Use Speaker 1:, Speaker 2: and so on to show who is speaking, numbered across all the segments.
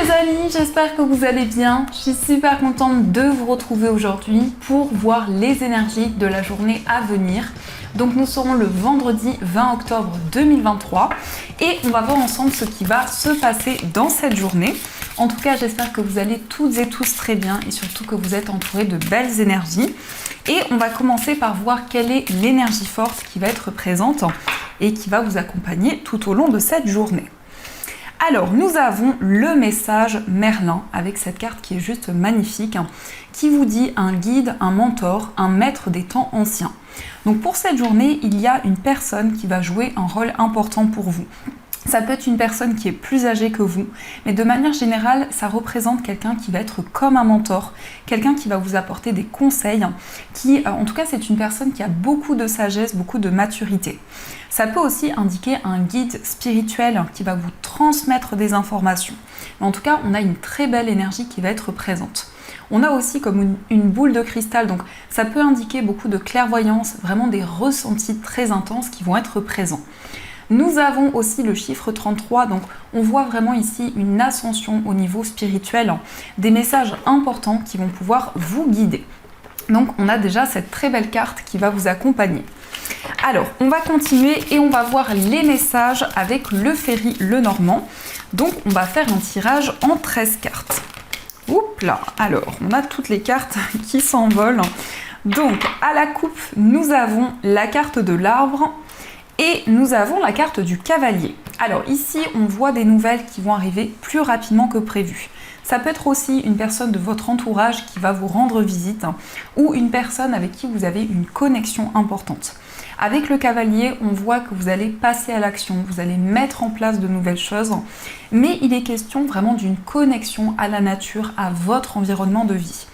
Speaker 1: les amis, j'espère que vous allez bien. Je suis super contente de vous retrouver aujourd'hui pour voir les énergies de la journée à venir. Donc nous serons le vendredi 20 octobre 2023 et on va voir ensemble ce qui va se passer dans cette journée. En tout cas, j'espère que vous allez toutes et tous très bien et surtout que vous êtes entourés de belles énergies. Et on va commencer par voir quelle est l'énergie forte qui va être présente et qui va vous accompagner tout au long de cette journée. Alors, nous avons le message Merlin avec cette carte qui est juste magnifique, qui vous dit un guide, un mentor, un maître des temps anciens. Donc pour cette journée, il y a une personne qui va jouer un rôle important pour vous. Ça peut être une personne qui est plus âgée que vous, mais de manière générale, ça représente quelqu'un qui va être comme un mentor, quelqu'un qui va vous apporter des conseils, en tout cas, c'est une personne qui a beaucoup de sagesse, beaucoup de maturité. Ça peut aussi indiquer un guide spirituel qui va vous transmettre des informations. Mais en tout cas, on a une très belle énergie qui va être présente. On a aussi comme une boule de cristal, donc ça peut indiquer beaucoup de clairvoyance, vraiment des ressentis très intenses qui vont être présents. Nous avons aussi le chiffre 33, donc on voit vraiment ici une ascension au niveau spirituel, des messages importants qui vont pouvoir vous guider. Donc on a déjà cette très belle carte qui va vous accompagner. Alors on va continuer et on va voir les messages avec le Ferry Lenormand. Donc on va faire un tirage en 13 cartes. Oups là, alors on a toutes les cartes qui s'envolent. Donc à la coupe, nous avons la carte de l'arbre. Et nous avons la carte du cavalier. Alors ici, on voit des nouvelles qui vont arriver plus rapidement que prévu. Ça peut être aussi une personne de votre entourage qui va vous rendre visite ou une personne avec qui vous avez une connexion importante. Avec le cavalier, on voit que vous allez passer à l'action, vous allez mettre en place de nouvelles choses, mais il est question vraiment d'une connexion à la nature, à votre environnement de vie.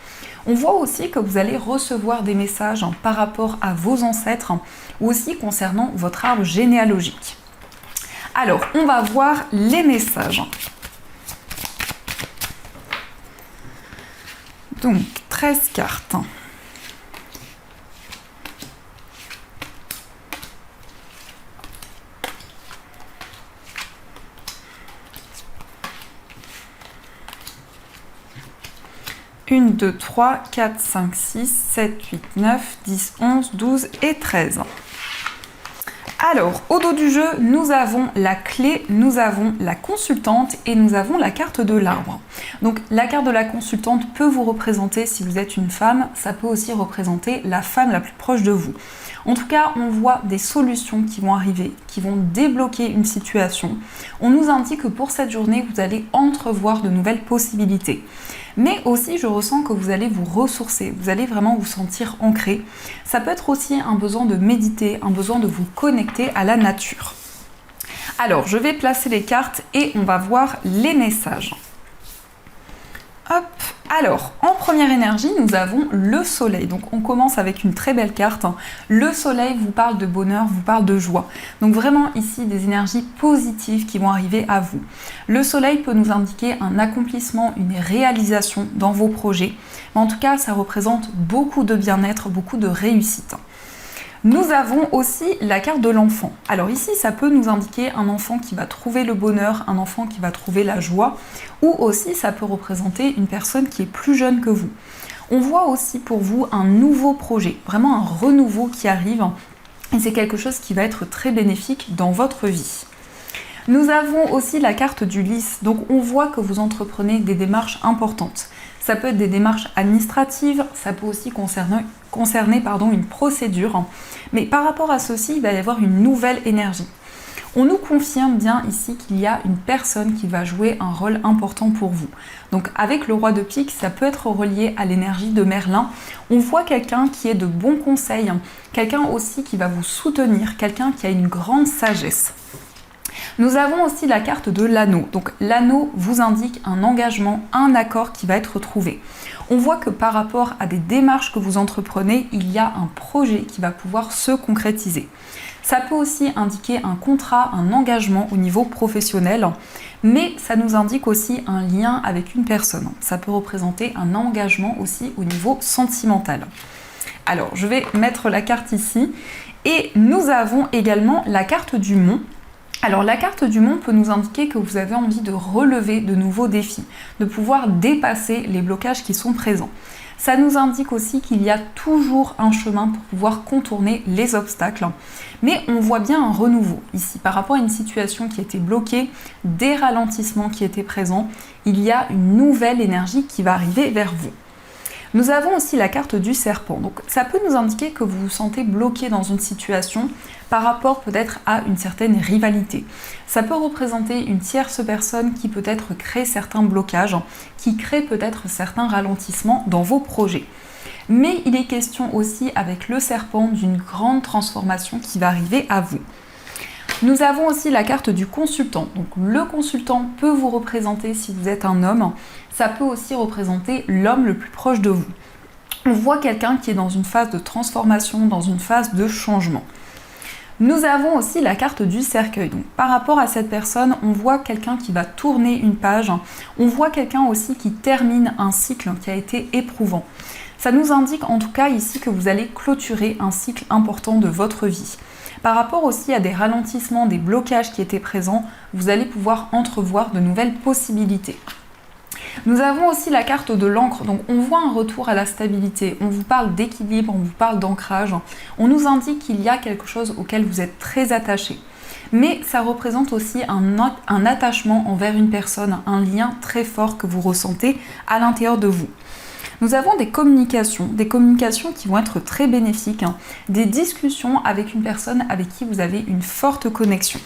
Speaker 1: On voit aussi que vous allez recevoir des messages par rapport à vos ancêtres ou aussi concernant votre arbre généalogique. Alors, on va voir les messages. Donc, 13 cartes. Une, 2, 3, 4, 5, 6, 7, 8, 9, 10, 11, 12 et 13. Alors, au dos du jeu, nous avons la clé, nous avons la consultante et nous avons la carte de l'arbre. Donc, la carte de la consultante peut vous représenter, si vous êtes une femme, ça peut aussi représenter la femme la plus proche de vous. En tout cas, on voit des solutions qui vont arriver, qui vont débloquer une situation. On nous indique que pour cette journée, vous allez entrevoir de nouvelles possibilités. Mais aussi, je ressens que vous allez vous ressourcer, vous allez vraiment vous sentir ancré. Ça peut être aussi un besoin de méditer, un besoin de vous connecter à la nature. Alors, je vais placer les cartes et on va voir les messages. Hop. Alors, en première énergie, nous avons le soleil. Donc, on commence avec une très belle carte. Le soleil vous parle de bonheur, vous parle de joie. Donc, vraiment ici, des énergies positives qui vont arriver à vous. Le soleil peut nous indiquer un accomplissement, une réalisation dans vos projets. Mais en tout cas, ça représente beaucoup de bien-être, beaucoup de réussite. Nous avons aussi la carte de l'enfant. Alors ici, ça peut nous indiquer un enfant qui va trouver le bonheur, un enfant qui va trouver la joie, ou aussi ça peut représenter une personne qui est plus jeune que vous. On voit aussi pour vous un nouveau projet, vraiment un renouveau qui arrive, et c'est quelque chose qui va être très bénéfique dans votre vie. Nous avons aussi la carte du lys, donc on voit que vous entreprenez des démarches importantes. Ça peut être des démarches administratives, ça peut aussi concerner une procédure. Mais par rapport à ceci, il va y avoir une nouvelle énergie. On nous confirme bien ici qu'il y a une personne qui va jouer un rôle important pour vous. Donc avec le roi de pique, ça peut être relié à l'énergie de Merlin. On voit quelqu'un qui est de bons conseils, quelqu'un aussi qui va vous soutenir, quelqu'un qui a une grande sagesse. Nous avons aussi la carte de l'anneau. Donc l'anneau vous indique un engagement, un accord qui va être trouvé. On voit que par rapport à des démarches que vous entreprenez, il y a un projet qui va pouvoir se concrétiser. Ça peut aussi indiquer un contrat, un engagement au niveau professionnel, mais ça nous indique aussi un lien avec une personne. Ça peut représenter un engagement aussi au niveau sentimental. Alors, je vais mettre la carte ici et nous avons également la carte du mont. Alors la carte du monde peut nous indiquer que vous avez envie de relever de nouveaux défis, de pouvoir dépasser les blocages qui sont présents. Ça nous indique aussi qu'il y a toujours un chemin pour pouvoir contourner les obstacles. Mais on voit bien un renouveau ici par rapport à une situation qui était bloquée, des ralentissements qui étaient présents. Il y a une nouvelle énergie qui va arriver vers vous. Nous avons aussi la carte du serpent. Donc ça peut nous indiquer que vous vous sentez bloqué dans une situation par rapport peut-être à une certaine rivalité. Ça peut représenter une tierce personne qui peut-être crée certains blocages, qui crée peut-être certains ralentissements dans vos projets. Mais il est question aussi avec le serpent d'une grande transformation qui va arriver à vous. Nous avons aussi la carte du consultant. Donc le consultant peut vous représenter si vous êtes un homme. Ça peut aussi représenter l'homme le plus proche de vous. On voit quelqu'un qui est dans une phase de transformation, dans une phase de changement. Nous avons aussi la carte du cercueil. Donc, par rapport à cette personne, on voit quelqu'un qui va tourner une page. On voit quelqu'un aussi qui termine un cycle qui a été éprouvant. Ça nous indique en tout cas ici que vous allez clôturer un cycle important de votre vie. Par rapport aussi à des ralentissements, des blocages qui étaient présents, vous allez pouvoir entrevoir de nouvelles possibilités. Nous avons aussi la carte de l'encre, donc on voit un retour à la stabilité, on vous parle d'équilibre, on vous parle d'ancrage, on nous indique qu'il y a quelque chose auquel vous êtes très attaché. Mais ça représente aussi un attachement envers une personne, un lien très fort que vous ressentez à l'intérieur de vous. Nous avons des communications qui vont être très bénéfiques, des discussions avec une personne avec qui vous avez une forte connexion.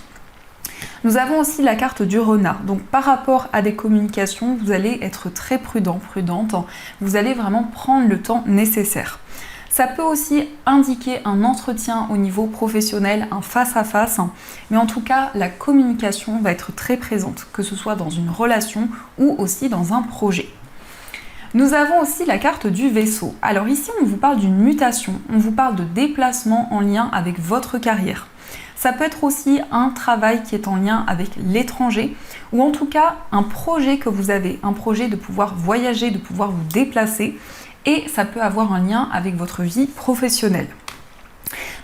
Speaker 1: Nous avons aussi la carte du renard. Donc par rapport à des communications, vous allez être très prudente. Vous allez vraiment prendre le temps nécessaire. Ça peut aussi indiquer un entretien au niveau professionnel, un face-à-face. Mais en tout cas, la communication va être très présente, que ce soit dans une relation ou aussi dans un projet. Nous avons aussi la carte du vaisseau. Alors ici, on vous parle d'une mutation, on vous parle de déplacement en lien avec votre carrière. Ça peut être aussi un travail qui est en lien avec l'étranger ou en tout cas un projet que vous avez, un projet de pouvoir voyager, de pouvoir vous déplacer et ça peut avoir un lien avec votre vie professionnelle.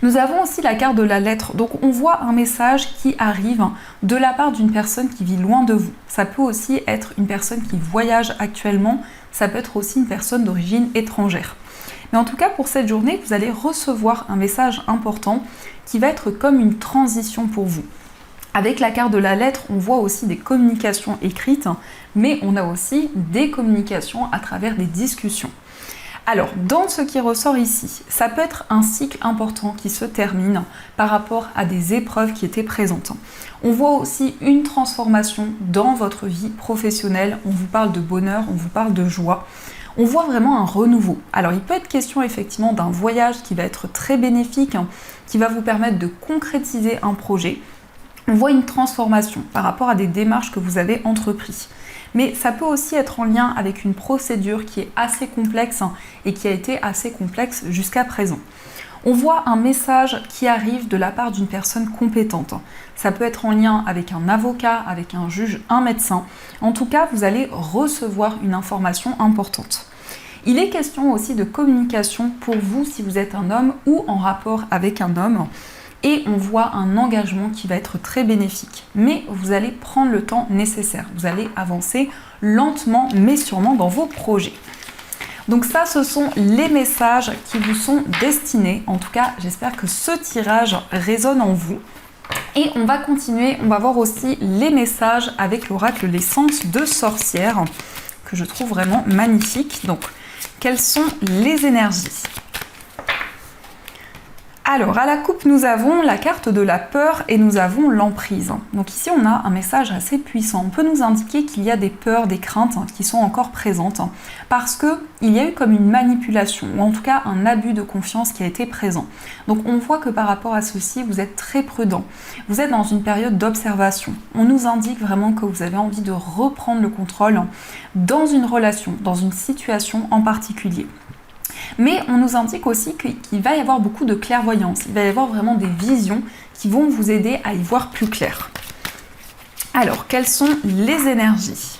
Speaker 1: Nous avons aussi la carte de la lettre, donc on voit un message qui arrive de la part d'une personne qui vit loin de vous. Ça peut aussi être une personne qui voyage actuellement, ça peut être aussi une personne d'origine étrangère. Mais en tout cas, pour cette journée, vous allez recevoir un message important qui va être comme une transition pour vous. Avec la carte de la lettre, on voit aussi des communications écrites, mais on a aussi des communications à travers des discussions. Alors, dans ce qui ressort ici, ça peut être un cycle important qui se termine par rapport à des épreuves qui étaient présentes. On voit aussi une transformation dans votre vie professionnelle. On vous parle de bonheur, on vous parle de joie. On voit vraiment un renouveau. Alors, il peut être question effectivement d'un voyage qui va être très bénéfique, qui va vous permettre de concrétiser un projet. On voit une transformation par rapport à des démarches que vous avez entreprises. Mais ça peut aussi être en lien avec une procédure qui est assez complexe et qui a été assez complexe jusqu'à présent. On voit un message qui arrive de la part d'une personne compétente. Ça peut être en lien avec un avocat, avec un juge, un médecin. En tout cas, vous allez recevoir une information importante. Il est question aussi de communication pour vous si vous êtes un homme ou en rapport avec un homme. Et on voit un engagement qui va être très bénéfique. Mais vous allez prendre le temps nécessaire. Vous allez avancer lentement mais sûrement dans vos projets. Donc ça, ce sont les messages qui vous sont destinés. En tout cas, j'espère que ce tirage résonne en vous. Et on va continuer, on va voir aussi les messages avec l'oracle l'essence de sorcière, que je trouve vraiment magnifique. Donc, quelles sont les énergies ? Alors, à la coupe, nous avons la carte de la peur et nous avons l'emprise. Donc ici, on a un message assez puissant. On peut nous indiquer qu'il y a des peurs, des craintes qui sont encore présentes parce qu'il y a eu comme une manipulation ou en tout cas un abus de confiance qui a été présent. Donc on voit que par rapport à ceci, vous êtes très prudent. Vous êtes dans une période d'observation. On nous indique vraiment que vous avez envie de reprendre le contrôle dans une relation, dans une situation en particulier. Mais on nous indique aussi qu'il va y avoir beaucoup de clairvoyance, il va y avoir vraiment des visions qui vont vous aider à y voir plus clair. Alors, quelles sont les énergies ?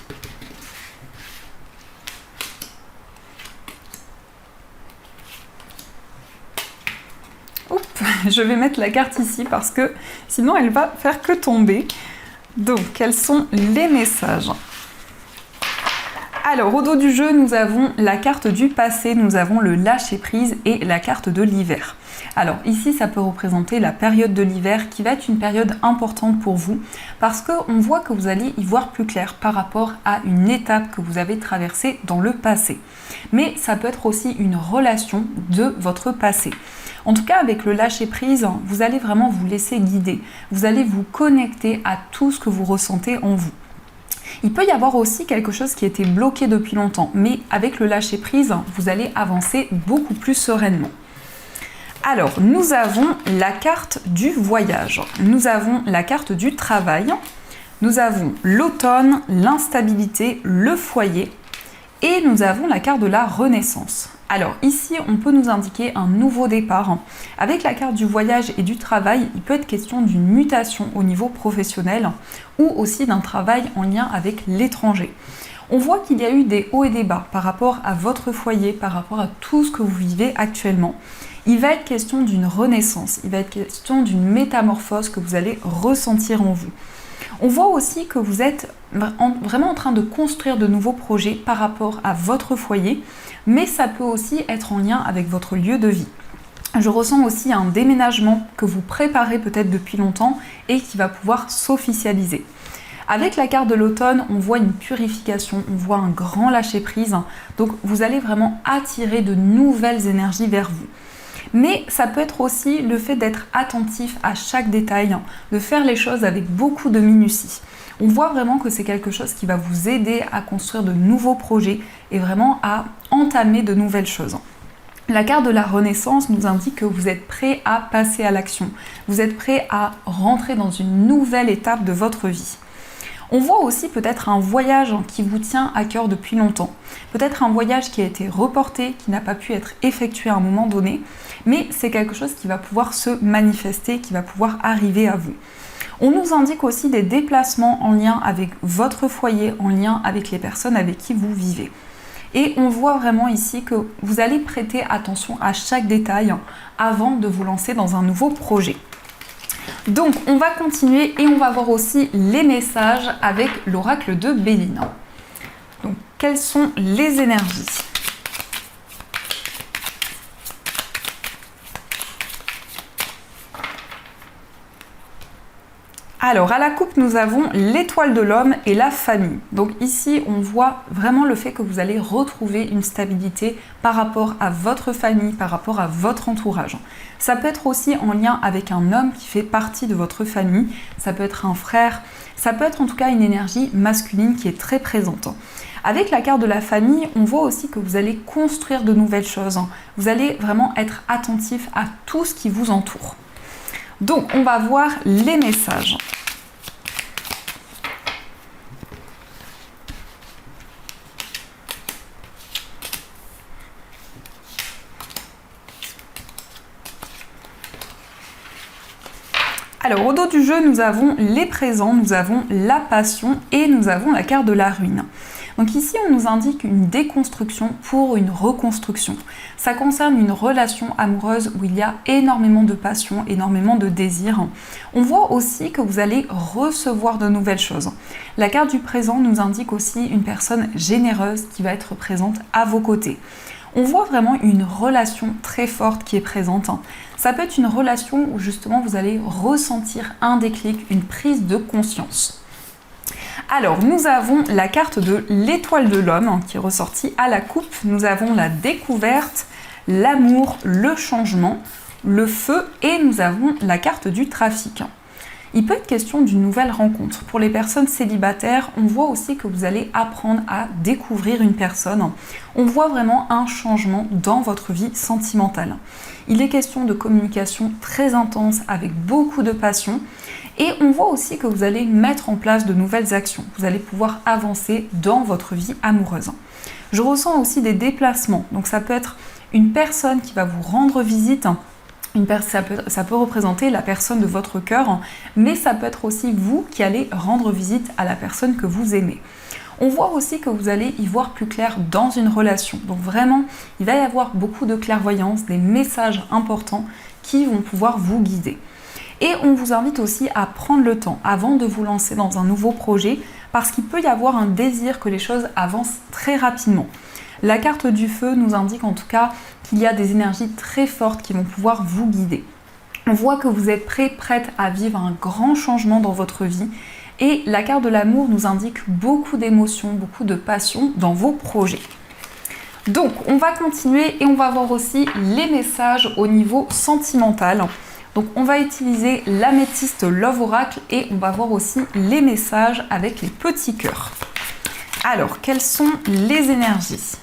Speaker 1: Oups. je vais mettre la carte ici parce que sinon elle va faire que tomber. Donc, quels sont les messages ? Alors, au dos du jeu, nous avons la carte du passé, nous avons le lâcher-prise et la carte de l'hiver. Alors ici, ça peut représenter la période de l'hiver qui va être une période importante pour vous parce qu'on voit que vous allez y voir plus clair par rapport à une étape que vous avez traversée dans le passé. Mais ça peut être aussi une relation de votre passé. En tout cas, avec le lâcher-prise, vous allez vraiment vous laisser guider. Vous allez vous connecter à tout ce que vous ressentez en vous. Il peut y avoir aussi quelque chose qui était bloqué depuis longtemps, mais avec le lâcher-prise, vous allez avancer beaucoup plus sereinement. Alors, nous avons la carte du voyage, nous avons la carte du travail, nous avons l'automne, l'instabilité, le foyer et nous avons la carte de la renaissance. Alors ici, on peut nous indiquer un nouveau départ. Avec la carte du voyage et du travail, il peut être question d'une mutation au niveau professionnel ou aussi d'un travail en lien avec l'étranger. On voit qu'il y a eu des hauts et des bas par rapport à votre foyer, par rapport à tout ce que vous vivez actuellement. Il va être question d'une renaissance, il va être question d'une métamorphose que vous allez ressentir en vous. On voit aussi que vous êtes vraiment en train de construire de nouveaux projets par rapport à votre foyer, mais ça peut aussi être en lien avec votre lieu de vie. Je ressens aussi un déménagement que vous préparez peut-être depuis longtemps et qui va pouvoir s'officialiser. Avec la carte de l'automne, on voit une purification, on voit un grand lâcher-prise, donc vous allez vraiment attirer de nouvelles énergies vers vous. Mais ça peut être aussi le fait d'être attentif à chaque détail, de faire les choses avec beaucoup de minutie. On voit vraiment que c'est quelque chose qui va vous aider à construire de nouveaux projets et vraiment à entamer de nouvelles choses. La carte de la Renaissance nous indique que vous êtes prêt à passer à l'action. Vous êtes prêt à rentrer dans une nouvelle étape de votre vie. On voit aussi peut-être un voyage qui vous tient à cœur depuis longtemps. Peut-être un voyage qui a été reporté, qui n'a pas pu être effectué à un moment donné, mais c'est quelque chose qui va pouvoir se manifester, qui va pouvoir arriver à vous. On nous indique aussi des déplacements en lien avec votre foyer, en lien avec les personnes avec qui vous vivez. Et on voit vraiment ici que vous allez prêter attention à chaque détail avant de vous lancer dans un nouveau projet. Donc on va continuer et on va voir aussi les messages avec l'oracle de Béline. Donc quelles sont les énergies ? Alors, à la coupe, nous avons l'étoile de l'homme et la famille. Donc ici, on voit vraiment le fait que vous allez retrouver une stabilité par rapport à votre famille, par rapport à votre entourage. Ça peut être aussi en lien avec un homme qui fait partie de votre famille, ça peut être un frère, ça peut être en tout cas une énergie masculine qui est très présente. Avec la carte de la famille, on voit aussi que vous allez construire de nouvelles choses. Vous allez vraiment être attentif à tout ce qui vous entoure. Donc, on va voir les messages. Alors, au dos du jeu, nous avons les présents, nous avons la passion et nous avons la carte de la ruine. Donc ici, on nous indique une déconstruction pour une reconstruction. Ça concerne une relation amoureuse où il y a énormément de passion, énormément de désir. On voit aussi que vous allez recevoir de nouvelles choses. La carte du présent nous indique aussi une personne généreuse qui va être présente à vos côtés. On voit vraiment une relation très forte qui est présente. Ça peut être une relation où justement vous allez ressentir un déclic, une prise de conscience. Alors, nous avons la carte de l'étoile de l'homme qui est ressortie à la coupe. Nous avons la découverte, l'amour, le changement, le feu et nous avons la carte du trafic. Il peut être question d'une nouvelle rencontre. Pour les personnes célibataires, on voit aussi que vous allez apprendre à découvrir une personne. On voit vraiment un changement dans votre vie sentimentale. Il est question de communication très intense avec beaucoup de passion. Et on voit aussi que vous allez mettre en place de nouvelles actions. Vous allez pouvoir avancer dans votre vie amoureuse. Je ressens aussi des déplacements. Donc ça peut être une personne qui va vous rendre visite. Ça peut représenter la personne de votre cœur, mais ça peut être aussi vous qui allez rendre visite à la personne que vous aimez. On voit aussi que vous allez y voir plus clair dans une relation. Donc vraiment, il va y avoir beaucoup de clairvoyance, des messages importants qui vont pouvoir vous guider. Et on vous invite aussi à prendre le temps avant de vous lancer dans un nouveau projet parce qu'il peut y avoir un désir que les choses avancent très rapidement. La carte du feu nous indique en tout cas qu'il y a des énergies très fortes qui vont pouvoir vous guider. On voit que vous êtes prête à vivre un grand changement dans votre vie. Et la carte de l'amour nous indique beaucoup d'émotions, beaucoup de passion dans vos projets. Donc, on va continuer et on va voir aussi les messages au niveau sentimental. Donc, on va utiliser l'améthyste Love Oracle et on va voir aussi les messages avec les petits cœurs. Alors, quelles sont les énergies ?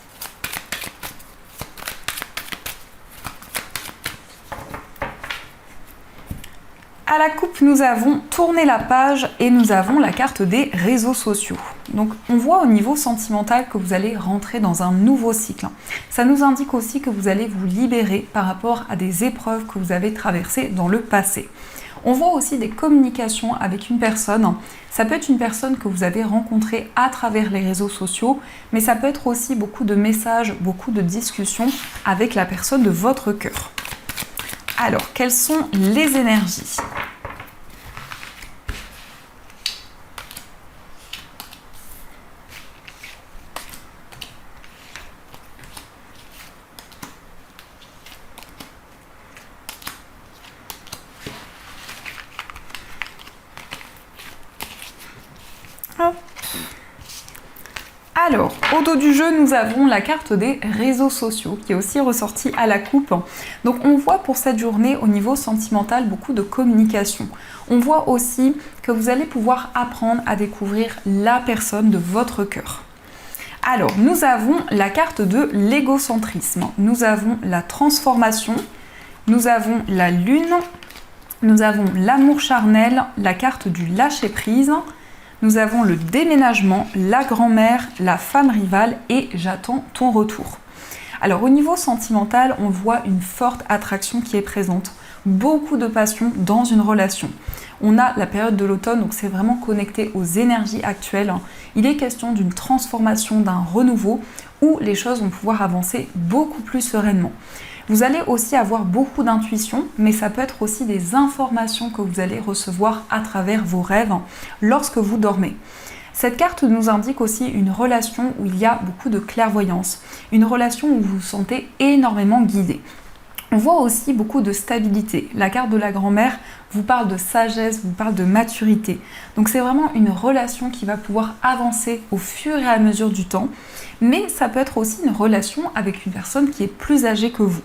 Speaker 1: À la coupe, nous avons tourné la page et nous avons la carte des réseaux sociaux. Donc, on voit au niveau sentimental que vous allez rentrer dans un nouveau cycle. Ça nous indique aussi que vous allez vous libérer par rapport à des épreuves que vous avez traversées dans le passé. On voit aussi des communications avec une personne. Ça peut être une personne que vous avez rencontrée à travers les réseaux sociaux, mais ça peut être aussi beaucoup de messages, beaucoup de discussions avec la personne de votre cœur. Alors, quelles sont les énergies ? Hop. Alors, au dos du jeu, nous avons la carte des réseaux sociaux qui est aussi ressortie à la coupe. Donc, on voit pour cette journée au niveau sentimental beaucoup de communication. On voit aussi que vous allez pouvoir apprendre à découvrir la personne de votre cœur. Alors, nous avons la carte de l'égocentrisme. Nous avons la transformation. Nous avons la lune. Nous avons l'amour charnel, la carte du lâcher-prise. Nous avons le déménagement, la grand-mère, la femme rivale et j'attends ton retour. Alors au niveau sentimental, on voit une forte attraction qui est présente, beaucoup de passion dans une relation. On a la période de l'automne, donc c'est vraiment connecté aux énergies actuelles. Il est question d'une transformation, d'un renouveau où les choses vont pouvoir avancer beaucoup plus sereinement. Vous allez aussi avoir beaucoup d'intuition, mais ça peut être aussi des informations que vous allez recevoir à travers vos rêves lorsque vous dormez. Cette carte nous indique aussi une relation où il y a beaucoup de clairvoyance, une relation où vous vous sentez énormément guidé. On voit aussi beaucoup de stabilité. La carte de la grand-mère vous parle de sagesse, vous parle de maturité. Donc c'est vraiment une relation qui va pouvoir avancer au fur et à mesure du temps, mais ça peut être aussi une relation avec une personne qui est plus âgée que vous.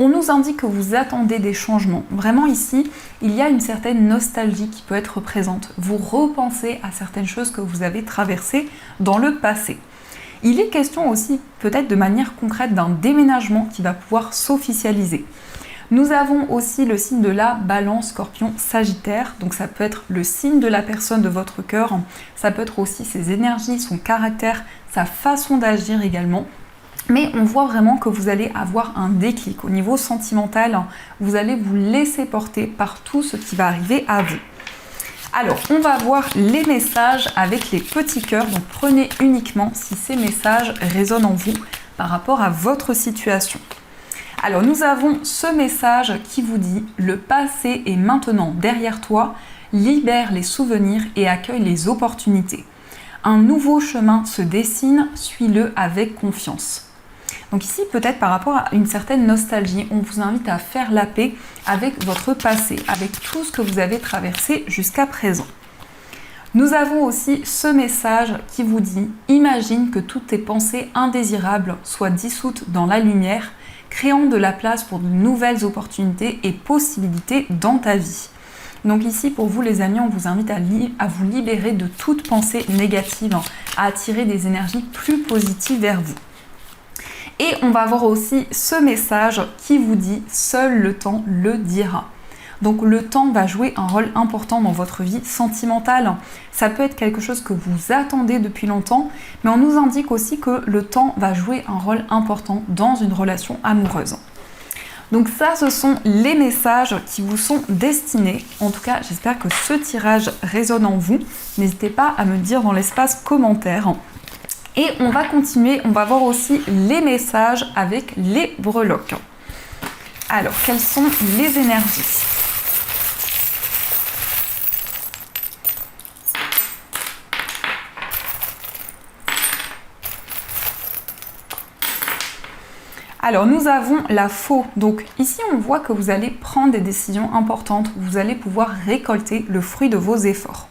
Speaker 1: On nous indique que vous attendez des changements. Vraiment ici, il y a une certaine nostalgie qui peut être présente. Vous repensez à certaines choses que vous avez traversées dans le passé. Il est question aussi, peut-être de manière concrète, d'un déménagement qui va pouvoir s'officialiser. Nous avons aussi le signe de la Balance, Scorpion, Sagittaire. Donc ça peut être le signe de la personne de votre cœur. Ça peut être aussi ses énergies, son caractère, sa façon d'agir également. Mais on voit vraiment que vous allez avoir un déclic. Au niveau sentimental, vous allez vous laisser porter par tout ce qui va arriver à vous. Alors, on va voir les messages avec les petits cœurs. Donc, prenez uniquement si ces messages résonnent en vous par rapport à votre situation. Alors, nous avons ce message qui vous dit « Le passé est maintenant derrière toi, libère les souvenirs et accueille les opportunités. Un nouveau chemin se dessine, suis-le avec confiance. » Donc ici, peut-être par rapport à une certaine nostalgie, on vous invite à faire la paix avec votre passé, avec tout ce que vous avez traversé jusqu'à présent. Nous avons aussi ce message qui vous dit « Imagine que toutes tes pensées indésirables soient dissoutes dans la lumière, créant de la place pour de nouvelles opportunités et possibilités dans ta vie. » Donc ici, pour vous les amis, on vous invite à vous libérer de toute pensée négative, à attirer des énergies plus positives vers vous. Et on va voir aussi ce message qui vous dit « Seul le temps le dira ». Donc le temps va jouer un rôle important dans votre vie sentimentale. Ça peut être quelque chose que vous attendez depuis longtemps, mais on nous indique aussi que le temps va jouer un rôle important dans une relation amoureuse. Donc ça, ce sont les messages qui vous sont destinés. En tout cas, j'espère que ce tirage résonne en vous. N'hésitez pas à me dire dans l'espace commentaire. Et on va continuer, on va voir aussi les messages avec les breloques. Alors, quelles sont les énergies ? Alors, nous avons la faux. Donc ici, on voit que vous allez prendre des décisions importantes. Vous allez pouvoir récolter le fruit de vos efforts.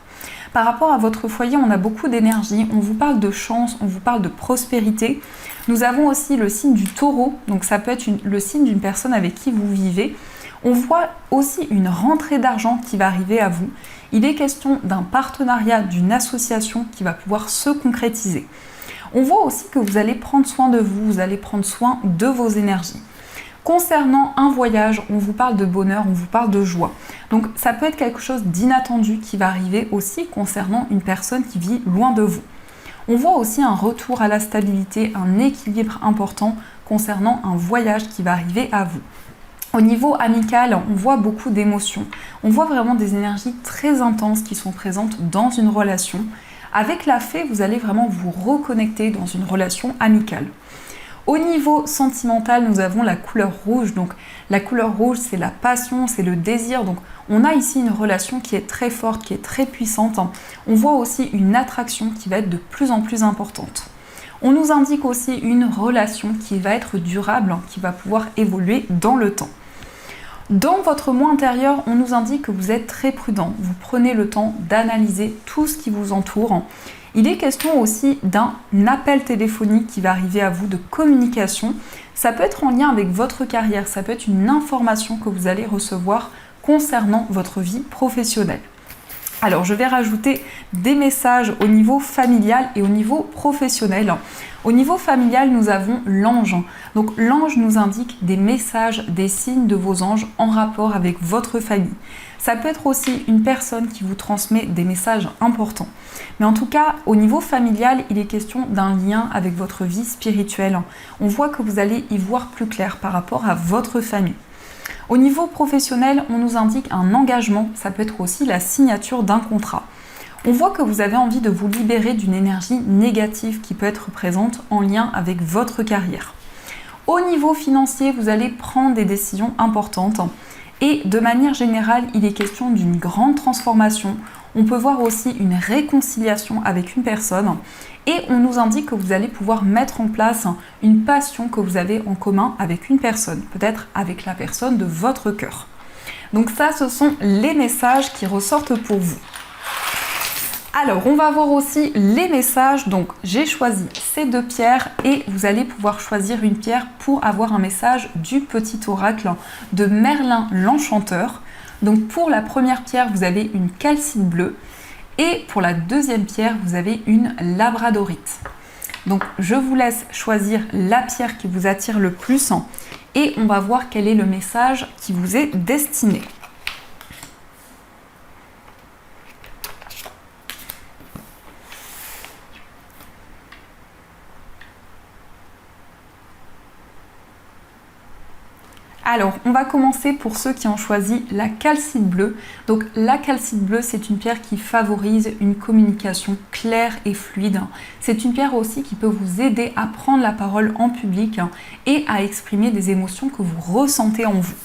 Speaker 1: Par rapport à votre foyer, on a beaucoup d'énergie. On vous parle de chance, on vous parle de prospérité. Nous avons aussi le signe du taureau. Donc ça peut être le signe d'une personne avec qui vous vivez. On voit aussi une rentrée d'argent qui va arriver à vous. Il est question d'un partenariat, d'une association qui va pouvoir se concrétiser. On voit aussi que vous allez prendre soin de vous, vous allez prendre soin de vos énergies. Concernant un voyage, on vous parle de bonheur, on vous parle de joie. Donc ça peut être quelque chose d'inattendu qui va arriver aussi concernant une personne qui vit loin de vous. On voit aussi un retour à la stabilité, un équilibre important concernant un voyage qui va arriver à vous. Au niveau amical, on voit beaucoup d'émotions. On voit vraiment des énergies très intenses qui sont présentes dans une relation. Avec la fée, vous allez vraiment vous reconnecter dans une relation amicale. Au niveau sentimental, nous avons la couleur rouge. Donc la couleur rouge, c'est la passion, c'est le désir. Donc on a ici une relation qui est très forte, qui est très puissante. On voit aussi une attraction qui va être de plus en plus importante. On nous indique aussi une relation qui va être durable, qui va pouvoir évoluer dans le temps. Dans votre moi intérieur, on nous indique que vous êtes très prudent. Vous prenez le temps d'analyser tout ce qui vous entoure. Il est question aussi d'un appel téléphonique qui va arriver à vous de communication. Ça peut être en lien avec votre carrière, ça peut être une information que vous allez recevoir concernant votre vie professionnelle. Alors, je vais rajouter des messages au niveau familial et au niveau professionnel. Au niveau familial, nous avons l'ange. Donc, l'ange nous indique des messages, des signes de vos anges en rapport avec votre famille. Ça peut être aussi une personne qui vous transmet des messages importants. Mais en tout cas, au niveau familial, il est question d'un lien avec votre vie spirituelle. On voit que vous allez y voir plus clair par rapport à votre famille. Au niveau professionnel, on nous indique un engagement, ça peut être aussi la signature d'un contrat. On voit que vous avez envie de vous libérer d'une énergie négative qui peut être présente en lien avec votre carrière. Au niveau financier, vous allez prendre des décisions importantes et de manière générale, il est question d'une grande transformation. On peut voir aussi une réconciliation avec une personne et on nous indique que vous allez pouvoir mettre en place une passion que vous avez en commun avec une personne, peut-être avec la personne de votre cœur. Donc ça, ce sont les messages qui ressortent pour vous. Alors, on va voir aussi les messages. Donc, j'ai choisi ces deux pierres et vous allez pouvoir choisir une pierre pour avoir un message du petit oracle de Merlin l'Enchanteur. Donc, pour la première pierre, vous avez une calcite bleue et pour la deuxième pierre, vous avez une labradorite. Donc, je vous laisse choisir la pierre qui vous attire le plus et on va voir quel est le message qui vous est destiné. Alors, on va commencer pour ceux qui ont choisi la calcite bleue. Donc, la calcite bleue, c'est une pierre qui favorise une communication claire et fluide. C'est une pierre aussi qui peut vous aider à prendre la parole en public et à exprimer des émotions que vous ressentez en vous.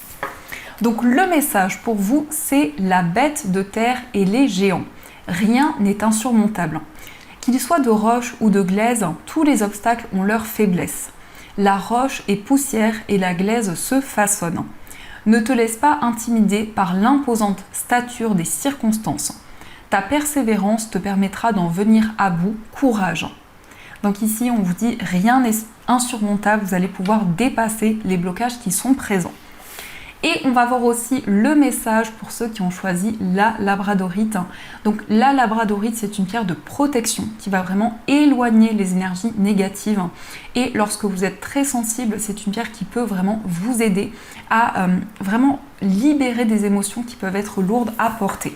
Speaker 1: Donc, le message pour vous, c'est la bête de terre et les géants. Rien n'est insurmontable. Qu'il soit de roche ou de glaise, tous les obstacles ont leur faiblesse. La roche est poussière et la glaise se façonne. Ne te laisse pas intimider par l'imposante stature des circonstances. Ta persévérance te permettra d'en venir à bout. Courage. Donc ici, on vous dit rien n'est insurmontable. Vous allez pouvoir dépasser les blocages qui sont présents. Et on va voir aussi le message pour ceux qui ont choisi la labradorite. Donc la labradorite, c'est une pierre de protection qui va vraiment éloigner les énergies négatives. Et lorsque vous êtes très sensible, c'est une pierre qui peut vraiment vous aider à vraiment libérer des émotions qui peuvent être lourdes à porter.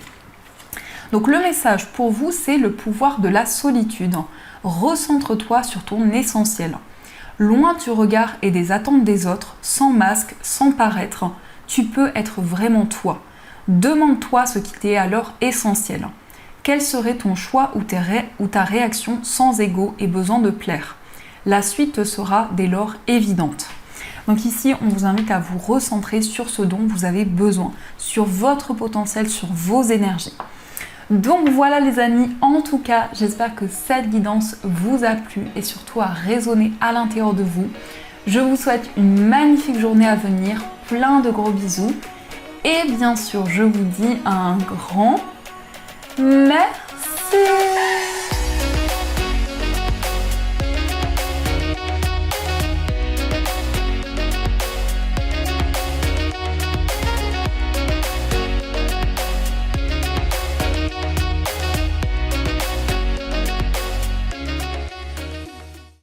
Speaker 1: Donc le message pour vous, c'est le pouvoir de la solitude. Recentre-toi sur ton essentiel. Loin du regard et des attentes des autres, sans masque, sans paraître, tu peux être vraiment toi. Demande-toi ce qui t'est alors essentiel. quel serait ton choix ou ta réaction sans ego et besoin de plaire? La suite te sera dès lors évidente. Donc ici, on vous invite à vous recentrer sur ce dont vous avez besoin, sur votre potentiel, sur vos énergies. Donc voilà les amis, en tout cas, j'espère que cette guidance vous a plu et surtout a résonné à l'intérieur de vous. Je vous souhaite une magnifique journée à venir, plein de gros bisous. Et bien sûr, je vous dis un grand merci.